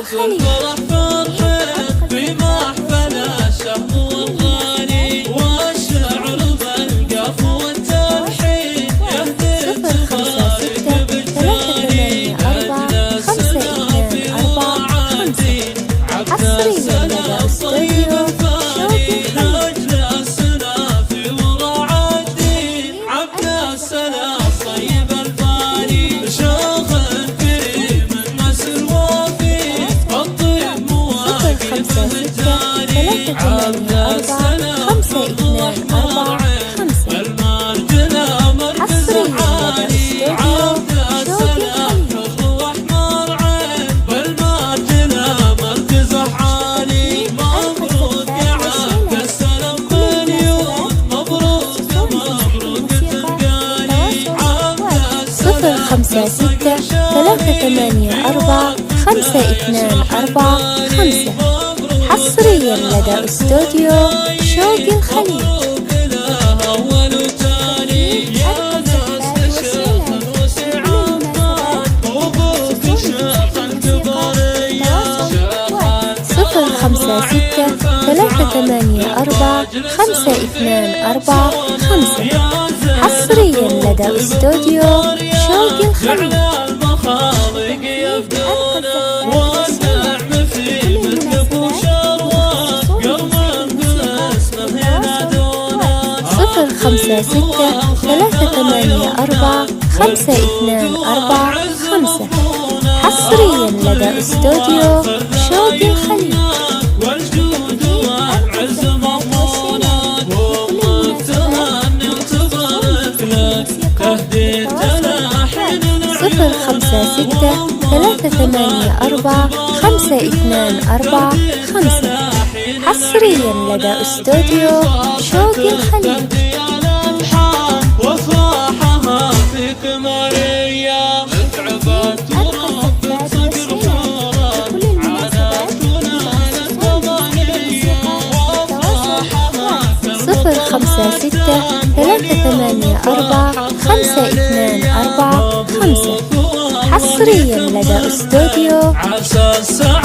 الخليج. في محفل الشهر والغالي والشعر بالقاف والتلحين يهدي الخارج بالجاني أجل السلام وعدين عبد السلام طيب الفاني أجل السلام ورع الدين عبد السلام طيب الفاني شيخ كريم النسل وفي الطيب مواقف الجاني عبد السلام المرجلة مركز عالي عبد السلام حر واحمر عين والمرجلة مركز عالي مبروك يا عبد السلام مليون مبروك مبروك تلقاني عبد السلام 056-384-5245 حصريا لدى استوديو شوق الخليج. صفر 5-6-384-5245 حصريا لدى استوديو شوق الخليج. صفر 5-6-384-5245 حصريا لدى استوديو شوق الخليج. والجود والعز مضمونة وبتهني وتبارك لك تهدي تلاحن صفر 5-6-384-5245 حصريا لدى استوديو شوق الخليج. وفاحها في قمرية اتعبت وربت صقرها عاداتنا للطبانية وفاحها صفر 5-6-384-5245 حصريا لدى استوديو عسى السعادة